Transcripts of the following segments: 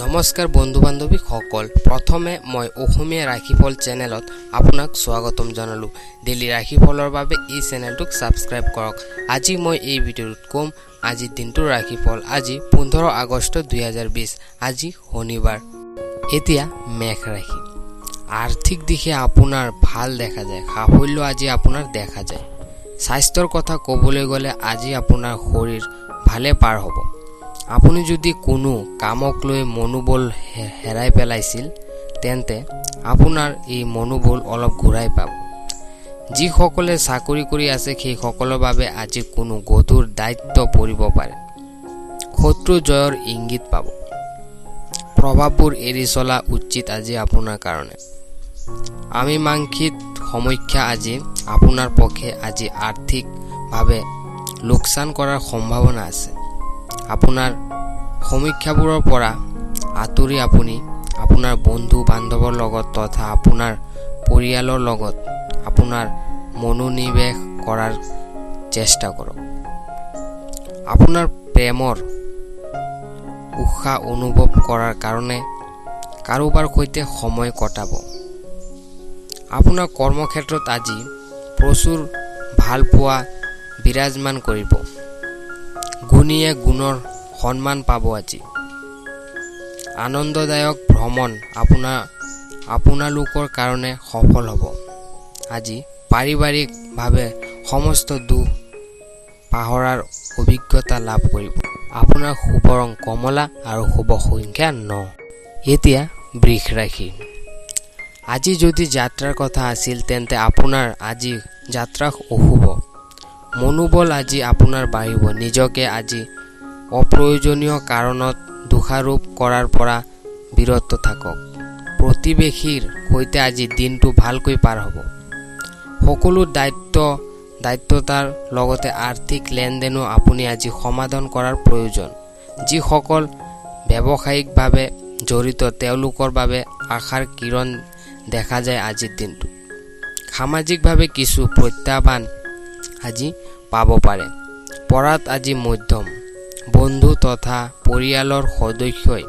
নমস্কাৰ বন্ধু বান্ধৱী সকল, প্ৰথমে মই অসমীয়া ৰাশিফল চেনেলত আপোনাক স্বাগতম জনালোঁ। ডেইলি ৰাশিফলৰ বাবে এই চেনেলটোক ছাবস্ক্ৰাইব কৰক। আজি মই এই ভিডিঅ'ত ক'ম আজিৰ দিনটোৰ ৰাশিফল। আজি 15 আগষ্ট 2020, আজি শনিবাৰ। এতিয়া মেষ ৰাশি। আৰ্থিক দিশে আপোনাৰ ভাল দেখা যায়, সাফল্য আজি আপোনাৰ দেখা যায়। স্বাস্থ্যৰ কথা ক'বলৈ গ'লে আজি আপোনাৰ শৰীৰ ভালে পাৰ হ'ব। আপুনি যদি কোনো কামক লৈ মনোবল হেৰাই পেলাইছিল তেন্তে আপোনাৰ এই মনোবল অলপ ঘূৰাই পাব। যিসকলে চাকৰি কৰি আছে সেইসকলৰ বাবে আজি কোনো গধুৰ দায়িত্ব পৰিব পাৰে। শত্ৰু জয়ৰ ইংগিত পাব। প্ৰভাৱবোৰ এৰি চলা উচিত আজি আপোনাৰ কাৰণে। আমিমাংসিক সমীক্ষা আজি আপোনাৰ পক্ষে আজি আৰ্থিকভাৱে লোকচান কৰাৰ সম্ভাৱনা আছে। আপোনাৰ সমীক্ষাবোৰৰ পৰা আঁতৰি আপুনি আপোনাৰ বন্ধু বান্ধৱৰ লগত তথা আপোনাৰ পৰিয়ালৰ লগত আপোনাৰ মনোনিৱেশ কৰাৰ চেষ্টা কৰক। আপোনাৰ প্ৰেমৰ উৎসাহ অনুভৱ কৰাৰ কাৰণে কাৰোবাৰ সৈতে সময় কটাব। আপোনাৰ কৰ্মক্ষেত্ৰত আজি প্ৰচুৰ ভালপোৱা বিৰাজমান কৰিব। গুণীয়ে গুণৰ সন্মান পাব। আজি আনন্দদায়ক ভ্ৰমণ আপোনালোকৰ কাৰণে সফল হ'ব। আজি পাৰিবাৰিকভাৱে সমস্ত দুখ পাহৰাৰ অভিজ্ঞতা লাভ কৰিব। আপোনাৰ শুভ ৰং কমলা আৰু শুভ সংখ্যা 9। এতিয়া বৃষ ৰাশি। আজি যদি যাত্ৰাৰ কথা আছিল তেন্তে আপোনাৰ আজি যাত্ৰা অশুভ। মনোবল আজি আপোনাৰ বাঢ়িব। নিজকে আজি অপ্ৰয়োজনীয় কাৰণত দোষাৰোপ কৰাৰ পৰা বিৰত থাকক। প্ৰতিবেশীৰ সৈতে আজি দিনটো ভালকৈ পাৰ হ'ব। সকলো দায়িত্বতাৰ লগতে আৰ্থিক লেনদেনো আপুনি আজি সমাধান কৰাৰ প্ৰয়োজন। যিসকল ব্যৱসায়িকভাৱে জড়িত তেওঁলোকৰ বাবে আশাৰ কিৰণ দেখা যায়। আজিৰ দিনটো সামাজিকভাৱে কিছু প্ৰত্যাহ্বান আজি পাব পাৰে। পঢ়াত আজি মধ্যম। বন্ধু তথা পৰিয়ালৰ সদস্যই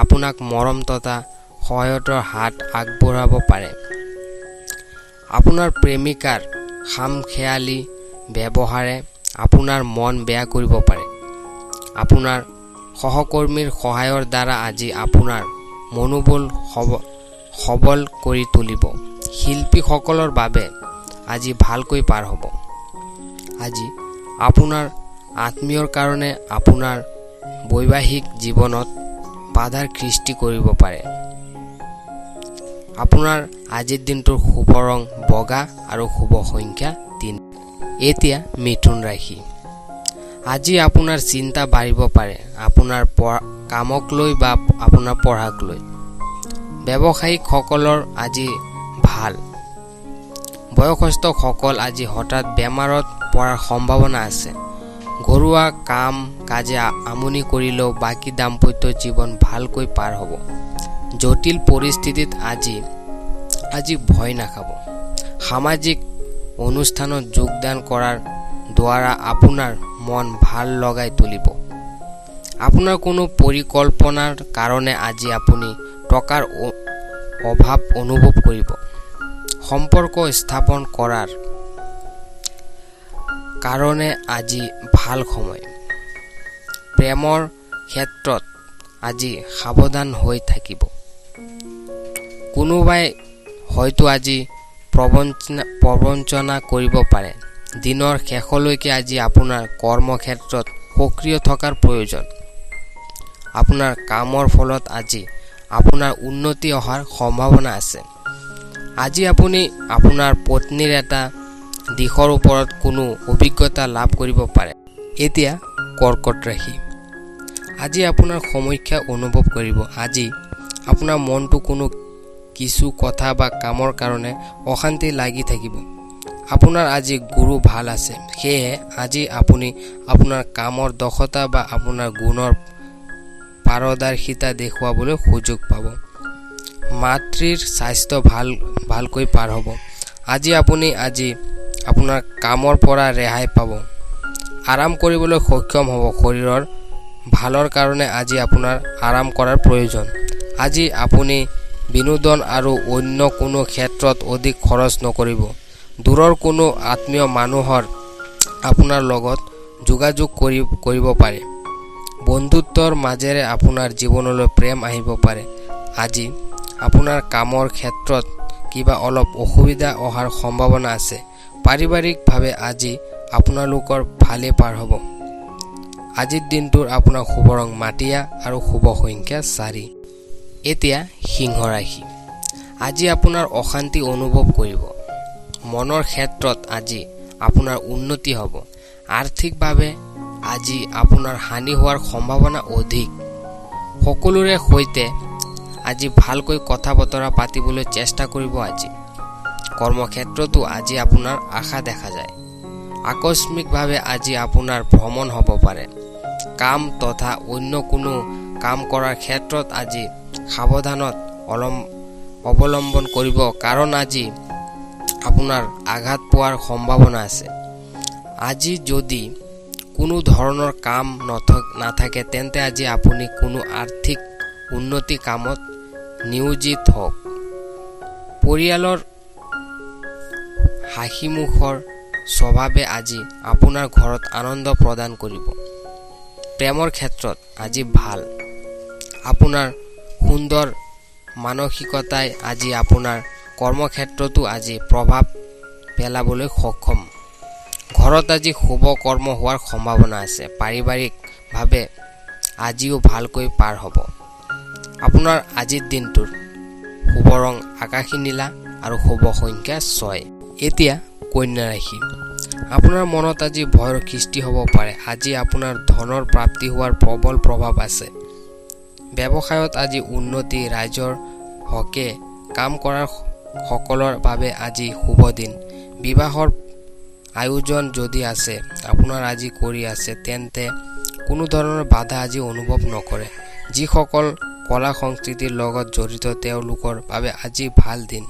আপোনাক মৰম তথা সহায়তাৰ হাত আগবঢ়াব পাৰে। আপোনাৰ প্ৰেমিকাৰ খামখেয়ালী ব্যৱহাৰে আপোনাৰ মন বেয়া কৰিব পাৰে। আপোনাৰ সহকৰ্মীৰ সহায়ৰ দ্বাৰা আজি আপোনাৰ মনোবল সবল কৰি তুলিব। শিল্পীসকলৰ বাবে আজি ভালকৈ পাৰ হ'ব। আজি আপোনাৰ আত্মীয়ৰ কাৰণে আপোনাৰ বৈবাহিক জীৱনত বাধাৰ সৃষ্টি কৰিব পাৰে। আপোনাৰ আজিৰ দিনটোৰ শুভ ৰং বগা আৰু শুভ সংখ্যা 3। এতিয়া মিথুন ৰাশি। আজি আপোনাৰ চিন্তা বাঢ়িব পাৰে, আপোনাৰ কামক লৈ বা আপোনাৰ পঢ়াক লৈ। ব্যৱসায়িকসকলৰ আজি ভাল। বয়সস্থসকল আজি হঠাৎ বেমাৰত পৰাৰ সম্ভাৱনা আছে। ঘৰুৱা কাম কাজে আমনি কৰিলেও বাকী দাম্পত্য জীৱন ভালকৈ পাৰ হ'ব। জটিল পৰিস্থিতিত আজি ভয় নাখাব। সামাজিক অনুষ্ঠানত যোগদান কৰাৰ দ্বাৰা আপোনাৰ মন ভাল লগাই তুলিব। আপোনাৰ কোনো পৰিকল্পনাৰ কাৰণে আজি আপুনি টকাৰ অভাৱ অনুভৱ কৰিব। সম্পৰ্ক স্থাপন কৰাৰ কাৰণে আজি ভাল সময়। প্ৰেমৰ ক্ষেত্ৰত আজি সাৱধান হৈ থাকিব। কোনোবাই হয়তো আজি প্ৰবঞ্চনা কৰিব পাৰে। দিনৰ শেষলৈকে আজি আপোনাৰ কৰ্মক্ষেত্ৰত সক্ৰিয় থকাৰ প্ৰয়োজন। আপোনাৰ কামৰ ফলত আজি আপোনাৰ উন্নতি অহাৰ সম্ভাৱনা আছে। আজি আপুনি আপোনাৰ পত্নীৰ এটা দিশৰ ওপৰত কোনো অভিজ্ঞতা লাভ কৰিব পাৰে। এতিয়া কৰ্কট ৰাশি। আজি আপোনাৰ সমীক্ষা অনুভৱ কৰিব। আজি আপোনাৰ মনটো কোনো কিছু কথা বা কামৰ কাৰণে অশান্তি লাগি থাকিব। আপোনাৰ আজি গুৰু ভাল আছে, সেয়েহে আজি আপুনি আপোনাৰ কামৰ দক্ষতা বা আপোনাৰ গুণৰ পাৰদৰ্শিতা দেখুৱাবলৈ সুযোগ পাব। মাতৃৰ স্বাস্থ্য ভালকৈ পাৰ হ'ব। আজি আপুনি আপোনাৰ কামৰ পৰা ৰেহাই পাব। আৰাম কৰিবলৈ সক্ষম হ'ব। শৰীৰৰ ভালৰ কাৰণে আজি আপোনাৰ আৰাম কৰাৰ প্ৰয়োজন। আজি আপুনি বিনোদন আৰু অন্য কোনো ক্ষেত্ৰত অধিক খৰচ নকৰিব। দূৰৰ কোনো আত্মীয় মানুহৰ আপোনাৰ লগত যোগাযোগ কৰিব পাৰে। বন্ধুত্বৰ মাজেৰে আপোনাৰ জীৱনলৈ প্ৰেম আহিব পাৰে। আজি আপোনাৰ কামৰ ক্ষেত্ৰত কিবা অলপ অসুবিধা অহাৰ সম্ভাৱনা আছে। পাৰিবাৰিকভাৱে আজি আপোনালোকৰ ভালে পাৰ হ'ব। আজিৰ দিনটোৰ আপোনাৰ শুভ ৰং মাটিয়া আৰু শুভ সংখ্যা 4। এতিয়া সিংহ ৰাশি। আজি আপোনাৰ অশান্তি অনুভৱ কৰিব। মনৰ ক্ষেত্ৰত আজি আপোনাৰ উন্নতি হ'ব। আৰ্থিকভাৱে আজি আপোনাৰ হানি হোৱাৰ সম্ভাৱনা অধিক। সকলোৰে সৈতে আজি ভালকৈ কথা বতৰা পাতিবলৈ চেষ্টা কৰিব। আজি কৰ্মক্ষেত্ৰতো আজি আপোনাৰ আশা দেখা যায়। আকস্মিকভাৱে আজি আপোনাৰ ভ্ৰমণ হ'ব পাৰে। কাম তথা অন্য কোনো কাম কৰাৰ ক্ষেত্ৰত আজি সাৱধানত অৱলম্বন কৰিব, কাৰণ আজি আপোনাৰ আঘাত পোৱাৰ সম্ভাৱনা আছে। আজি যদি কোনো ধৰণৰ কাম নাথাকে তেন্তে আজি আপুনি কোনো আৰ্থিক উন্নতি কামত নিয়োজিত হওক। পৰিয়ালৰ হাঁহিমুখৰ স্বভাৱে আজি আপোনাৰ ঘৰত আনন্দ প্ৰদান কৰিব। প্ৰেমৰ ক্ষেত্ৰত আজি ভাল। আপোনাৰ সুন্দৰ মানসিকতাই আজি আপোনাৰ কৰ্মক্ষেত্ৰতো আজি প্ৰভাৱ পেলাবলৈ সক্ষম। ঘৰত আজি শুভ কৰ্ম হোৱাৰ সম্ভাৱনা আছে। পাৰিবাৰিকভাৱে আজিও ভালকৈ পাৰ হ'ব। আপোনাৰ আজিৰ দিনটোৰ শুভ ৰং আকাশী নীলা আৰু শুভ সংখ্যা 6। এতিয়া কন্যা ৰাশি। আপোনাৰ মনত আজি ভয়ৰ সৃষ্টি হ'ব পাৰে। আজি আপোনাৰ ধনৰ প্ৰাপ্তি হোৱাৰ প্ৰবল প্ৰভাৱ আছে। ব্যৱসায়ত আজি উন্নতি। ৰাইজৰ হকে কাম কৰাৰ সকলৰ বাবে আজি শুভ দিন। বিবাহৰ আয়োজন যদি আছে আপোনাৰ আজি কৰি আছে তেন্তে কোনো ধৰণৰ বাধা আজি অনুভৱ নকৰে। যিসকল কলা সংস্কৃতিৰ লগত জড়িত তেওঁলোকৰ বাবে আজি ভাল দিন।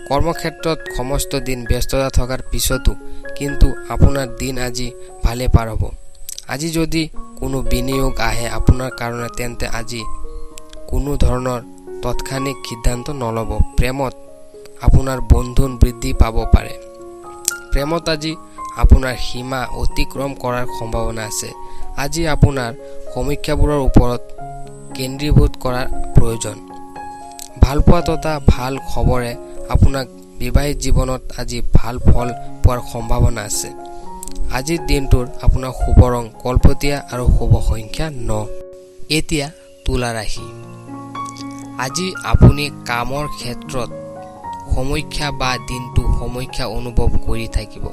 কৰ্মক্ষেত্ৰত সমস্ত দিন ব্যস্ততা থকাৰ পিছতো কিন্তু আপোনাৰ দিন আজি ভালে পাৰ হ'ব। আজি যদি কোনো বিনিয়োগ আহে আপোনাৰ কাৰণে তেন্তে আজি কোনো ধৰণৰ তৎক্ষণিক সিদ্ধান্ত নল'ব। প্ৰেমত আপোনাৰ বন্ধন বৃদ্ধি পাব পাৰে। প্ৰেমত আজি আপোনাৰ সীমা অতিক্ৰম কৰাৰ সম্ভাৱনা আছে। আজি আপোনাৰ সমীক্ষাবোৰৰ ওপৰত কেন্দ্ৰীভূত কৰাৰ প্ৰয়োজন। ভালপোৱা তথা ভাল খবৰে আপোনাক বিবাহিত জীৱনত আজি ভাল ফল পোৱাৰ সম্ভাৱনা আছে। আজিৰ দিনটোৰ আপোনাৰ শুভ ৰং কলপতীয়া আৰু শুভ সংখ্যা 9। এতিয়া তুলা ৰাশি। আজি আপুনি কামৰ ক্ষেত্ৰত সমীক্ষা বা দিনটো সমীক্ষা অনুভৱ কৰি থাকিব।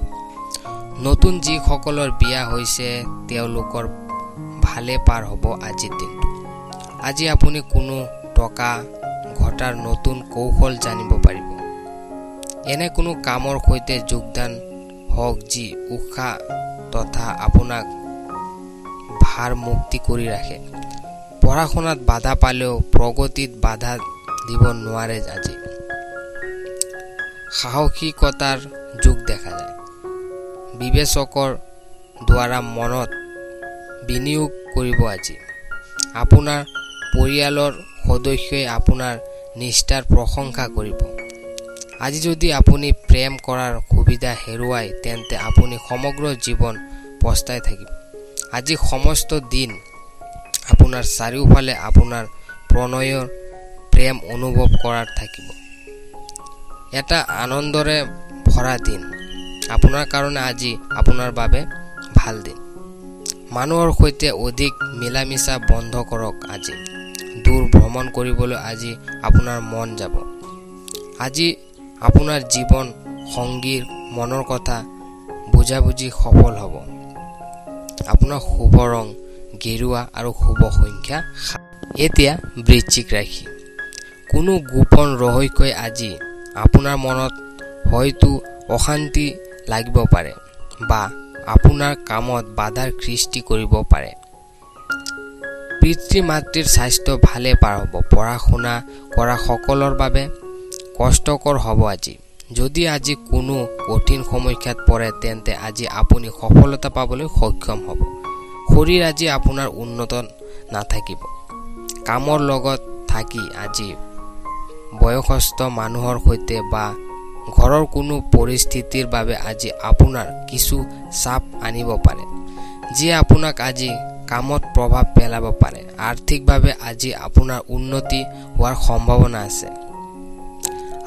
নতুন যিসকলৰ বিয়া হৈছে তেওঁলোকৰ ভালে পাৰ হ'ব আজিৰ দিনটো। আজি আপুনি কোনো টকা ঘটাৰ নতুন কৌশল জানিব পাৰিব। এনে কোনো কামৰ সৈতে যোগদান হওক যি উৎসাহ তথা আপোনাক ভাৰ মুক্তি কৰি ৰাখে। পঢ়া শুনাত বাধা পালেও প্ৰগতিত বাধা দিব নোৱাৰে। আজি সাহসিকতাৰ যুগ দেখা যায়। বিবেচকৰ দ্বাৰা মনত বিনিয়োগ কৰিব। আজি আপোনাৰ পৰিয়ালৰ সদস্যই আপোনাৰ নিষ্ঠাৰ প্ৰশংসা কৰিব। আজি যদি আপুনি প্ৰেম কৰাৰ সুবিধা হেৰুৱায় তেন্তে আপুনি সমগ্ৰ জীৱন পস্তাই থাকিব। আজি সমস্ত দিন আপোনাৰ চাৰিওফালে আপোনাৰ প্ৰণয়ৰ প্ৰেম অনুভৱ কৰাৰ থাকিব। এটা আনন্দৰে ভৰা দিন। আপোনাৰ কাৰণে আজি আপোনাৰ বাবে ভাল দিন। মানুহৰ সৈতে অধিক মিলামিছা বন্ধ কৰক। আজি দূৰ ভ্ৰমণ কৰিবলৈ আজি আপোনাৰ মন যাব। আজি আপোনাৰ জীৱন সংগীৰ মনৰ কথা বুজাবুজি সফল হ'ব। আপোনাৰ শুভ ৰং গেৰুৱা আৰু শুভ সংখ্যা 7। এতিয়া বৃশ্চিক ৰাশি। কোনো গোপন ৰহস্যই আজি আপোনাৰ মনত হয়তো অশান্তি লাগিব পাৰে বা আপোনাৰ কামত বাধাৰ সৃষ্টি কৰিব পাৰে। পিতৃ মাতৃৰ স্বাস্থ্য ভালে পাৰ হ'ব। পঢ়া শুনা কৰা সকলৰ বাবে কষ্টকৰ হ'ব। আজি যদি আজি কোনো কঠিন সমস্যাত পৰে তেন্তে আজি আপুনি সফলতা পাবলৈ সক্ষম হ'ব। শৰীৰ আজি আপোনাৰ উন্নত নাথাকিব। কামৰ লগত থাকি আজি বয়সস্থ মানুহৰ সৈতে বা ঘৰৰ কোনো পৰিস্থিতিৰ বাবে আজি আপোনাৰ কিছু চাপ আনিব পাৰে, যিয়ে আপোনাক আজি কামত প্ৰভাৱ পেলাব পাৰে। আৰ্থিকভাৱে আজি আপোনাৰ উন্নতি হোৱাৰ সম্ভাৱনা আছে।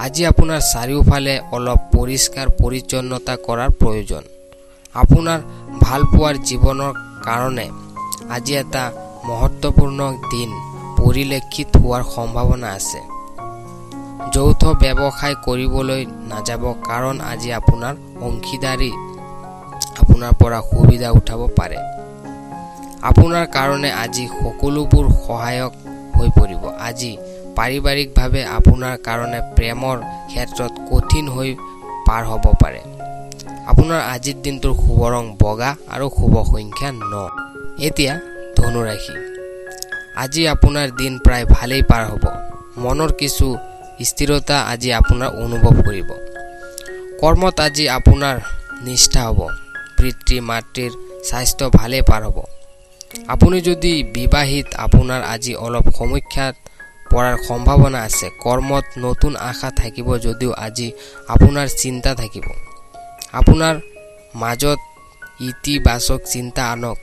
আজি আপোনাৰ চাৰিওফালে অলপ পৰিষ্কাৰ পৰিচ্ছন্নতা কৰাৰ প্ৰয়োজন। আপোনাৰ ভালপোৱাৰ জীৱনৰ কাৰণে আজি এটা মহত্বপূৰ্ণ দিন পৰিলক্ষিত হোৱাৰ সম্ভাৱনা আছে। যৌথ ব্যৱসায় কৰিবলৈ নাযাব, কাৰণ আজি আপোনাৰ অংশীদাৰী আপোনাৰ পৰা সুবিধা উঠাব পাৰে। আপোনাৰ কাৰণে আজি সকলোবোৰ সহায়ক হৈ পৰিব। আজি পাৰিবাৰিকভাৱে আপোনাৰ কাৰণে প্ৰেমৰ ক্ষেত্ৰত কঠিন হৈ পাৰ হ'ব পাৰে। আপোনাৰ আজিৰ দিনটোৰ শুভ ৰং বগা আৰু শুভ সংখ্যা 9। এতিয়া ধনু ৰাশি। আজি আপোনাৰ দিন প্ৰায় ভালেই পাৰ হ'ব। মনৰ কিছু স্থিৰতা আজি আপোনাৰ অনুভৱ কৰিব। কৰ্মত আজি আপোনাৰ নিষ্ঠা হ'ব। পিতৃ মাতৃৰ স্বাস্থ্য ভালে পাৰ হ'ব। আপুনি যদি বিবাহিত, আপোনাৰ আজি অলপ সমস্যাত পৰাৰ সম্ভাৱনা আছে। কৰ্মত নতুন আশা থাকিব যদিও আজি আপোনাৰ চিন্তা থাকিব। আপোনাৰ মাজত ইতিবাচক চিন্তা আনক।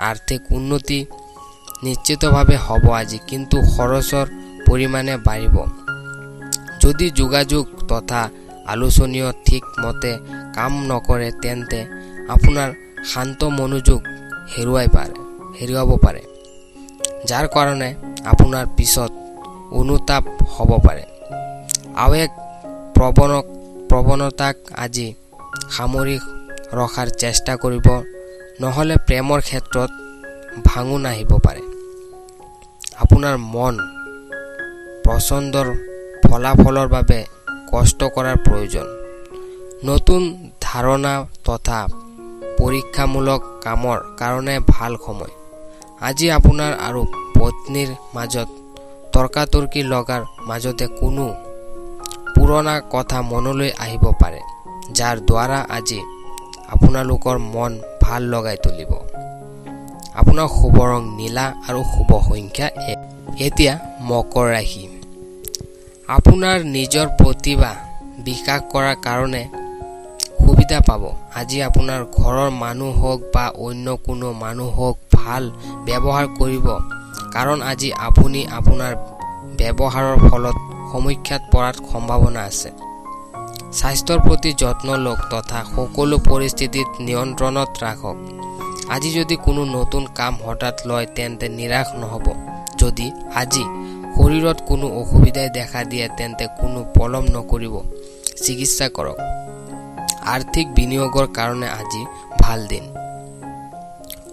আৰ্থিক উন্নতি নিশ্চিতভাৱে হ'ব আজি, কিন্তু খৰচৰ পৰিমাণে বাঢ়িব। যদি যোগাযোগ তথা আলোচনীয় ঠিকমতে কাম নকৰে, তেন্তে আপোনাৰ শান্ত মনোযোগ হেৰুৱাব পাৰে, যাৰ কাৰণে আপোনাৰ পিছত অনুতাপ হ'ব পাৰে। আৱেগ প্ৰৱণতাক আজি সামৰি ৰখাৰ চেষ্টা কৰিব, নহ'লে প্ৰেমৰ ক্ষেত্ৰত ভাঙোন আহিব পাৰে। আপোনাৰ মন পচন্দৰ ফলাফলৰ বাবে কষ্ট কৰাৰ প্ৰয়োজন। নতুন ধাৰণা তথা পৰীক্ষামূলক কামৰ কাৰণে ভাল সময়। আজি আপোনাৰ আৰু পত্নীৰ মাজত তৰ্কাতৰ্কি লগাৰ মাজতে কোনো পুৰণা কথা মনলৈ আহিব পাৰে, যাৰ দ্বাৰা আজি আপোনালোকৰ মন ভাল লগাই তুলিব। আপোনাৰ শুভ ৰং নীলা আৰু শুভ সংখ্যা 1। এতিয়া মকৰ ৰাশি। আপোনাৰ নিজৰ প্ৰতিভা বিকাশ কৰাৰ কাৰণে সুবিধা পাব। আজি আপোনাৰ ঘৰৰ মানুহ হওক বা অন্য কোনো মানুহ হওক ভাল ব্যৱহাৰ কৰিব, কাৰণ আজি আপুনি আপোনাৰ ব্যৱহাৰৰ ফলত সমস্যাত পৰাৰ সম্ভাৱনা আছে। স্বাস্থ্যৰ প্ৰতি যত্ন লওক তথা সকলো পৰিস্থিতিত নিয়ন্ত্ৰণত ৰাখক। আজি যদি কোনো নতুন কাম হঠাৎ লয়, তেন্তে নিৰাশ নহ'ব। যদি আজি শৰীৰত কোনো অসুবিধাই দেখা দিয়ে, তেন্তে কোনো পলম নকৰিব, চিকিৎসা কৰক। আৰ্থিক বিনিয়োগৰ কাৰণে আজি ভাল দিন।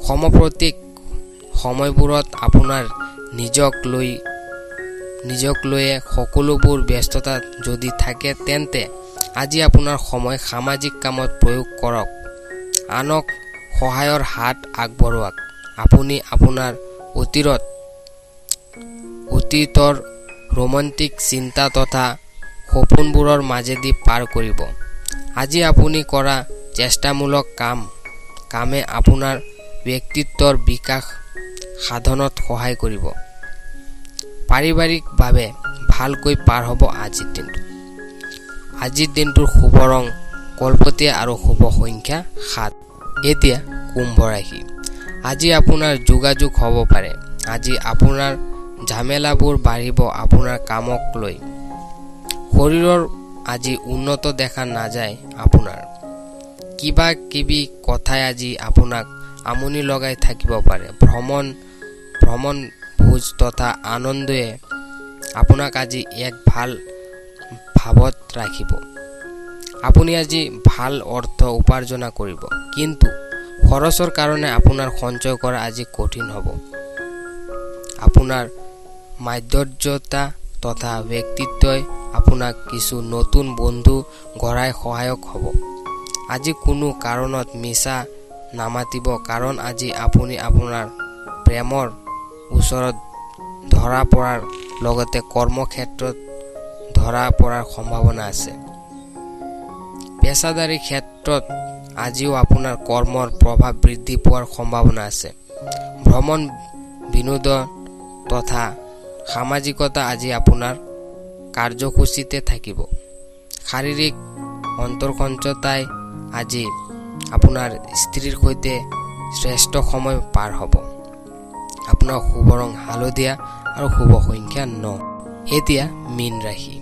সাম্প্ৰতিক সময়বোৰত আপোনাৰ নিজক লৈয়ে সকলোবোৰ ব্যস্ততা যদি থাকে, তেন্তে আজি আপোনাৰ সময় সামাজিক কামত প্ৰয়োগ কৰক। আনক সহায়ৰ হাত আগবঢ়াওক। আপুনি আপোনাৰ অতীতৰ ৰোমান্টিক চিন্তা তথা সপোনবোৰৰ মাজেদি পাৰ কৰিব। আজি আপুনি কৰা চেষ্টামূলক কামে আপোনাৰ ব্যক্তিত্বৰ বিকাশ সাধনত সহায় কৰিব। পাৰিবাৰিকভাৱে ভালকৈ পাৰ হ'ব আজিৰ দিনটো। আজিৰ দিনটোৰ শুভ ৰং কলপতীয়া আৰু শুভ সংখ্যা 7। এতিয়া কুম্ভ ৰাশি। আজি আপোনাৰ যোগাযোগ হ'ব পাৰে। আজি আপোনাৰ ঝামেলাবোৰ বাঢ়িব আপোনাৰ কামক লৈ। শৰীৰৰ আজি উন্নত দেখা নাযায়। আপোনাৰ কিবা কিবি কথাই আজি আপোনাক আমনি লগাই থাকিব পাৰে। ভ্ৰমণ ভোজ তথা আনন্দয়ে আপোনাক আজি এক ভাল ভাৱত ৰাখিব। আপুনি আজি ভাল অৰ্থ উপাৰ্জন কৰিব, কিন্তু খৰচৰ কাৰণে আপোনাৰ সঞ্চয় কৰা আজি কঠিন হ'ব। আপোনাৰ মাধুৰ্যতা তথা ব্যক্তিত্বই আপোনাক কিছু নতুন বন্ধু গঢ়াই সহায়ক হ'ব। আজি কোনো কাৰণত মিছা নামাতিব, কাৰণ আজি আপুনি আপোনাৰ প্ৰেমৰ ওচৰত ধৰা পৰাৰ লগতে কৰ্মক্ষেত্ৰত ধৰা পৰাৰ সম্ভাৱনা আছে। পেছাদাৰী ক্ষেত্ৰত আজিও আপোনাৰ কৰ্মৰ প্ৰভাৱ বৃদ্ধি পোৱাৰ সম্ভাৱনা আছে। ভ্ৰমণ বিনোদন তথা সামাজিকতা আজি আপোনাৰ কাৰ্যসূচীতে থাকিব। শাৰীৰিক অন্তৰ্সঞ্চতাই আজি আপোনাৰ স্ত্ৰীৰ সৈতে শ্ৰেষ্ঠ সময় পাৰ হ'ব। আপোনাৰ শুভ ৰং হালধীয়া আৰু শুভ সংখ্যা 9। এতিয়া মীন ৰাশি।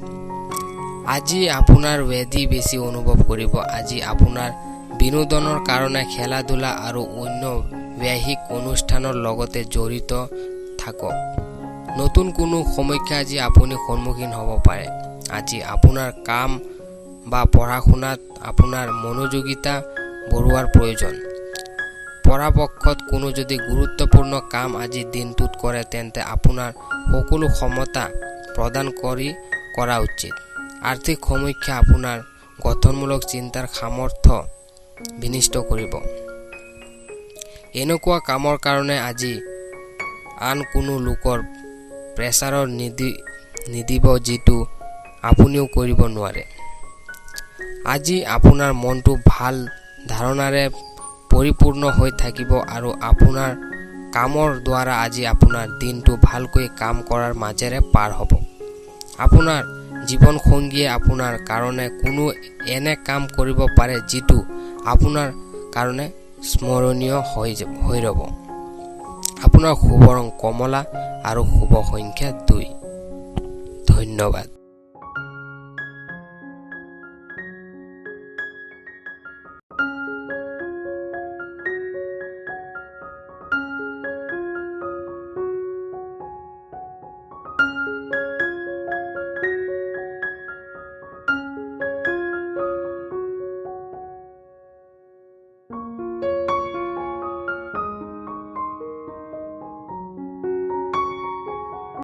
আজি আপোনাৰ ব্যাধি বেছি অনুভৱ কৰিব। আজি আপোনাৰ বিনোদনৰ কাৰণে খেলা ধূলা আৰু অন্য ব্যয়িক অনুষ্ঠানৰ লগতে জড়িত থাকক। নতুন কোনো সমস্যা আজি আপুনি সন্মুখীন হ'ব পাৰে। আজি আপোনাৰ কাম বা পঢ়া শুনাত আপোনাৰ মনোযোগিতা বঢ়োৱাৰ প্ৰয়োজন। পৰাপক্ষত কোনো যদি গুৰুত্বপূৰ্ণ কাম আজি দিনটোত কৰে তেন্তে আপোনাৰ সকলো ক্ষমতা প্ৰদান কৰা উচিত। আৰ্থিক সমস্যা আপোনাৰ গঠনমূলক চিন্তাৰ সামৰ্থ্য বিনষ্ট কৰিব। এনেকুৱা কামৰ কাৰণে আজি আন কোনো লোকৰ প্ৰেছাৰৰ নিদিব যিটো আপুনিও কৰিব নোৱাৰে। আজি আপোনাৰ মনটো ভাল ধাৰণাৰে পৰিপূৰ্ণ হৈ থাকিব আৰু আপোনাৰ কামৰ দ্বাৰা আজি আপোনাৰ দিনটো ভালকৈ কাম কৰাৰ মাজেৰে পাৰ হ'ব। আপোনাৰ জীৱনসংগীয়ে আপোনাৰ কাৰণে কোনো এনে কাম কৰিব পাৰে যিটো আপোনাৰ কাৰণে স্মৰণীয় হৈ ৰ'ব। আপোনাৰ শুভ ৰং কমলা আৰু শুভ সংখ্যা 2। ধন্যবাদ।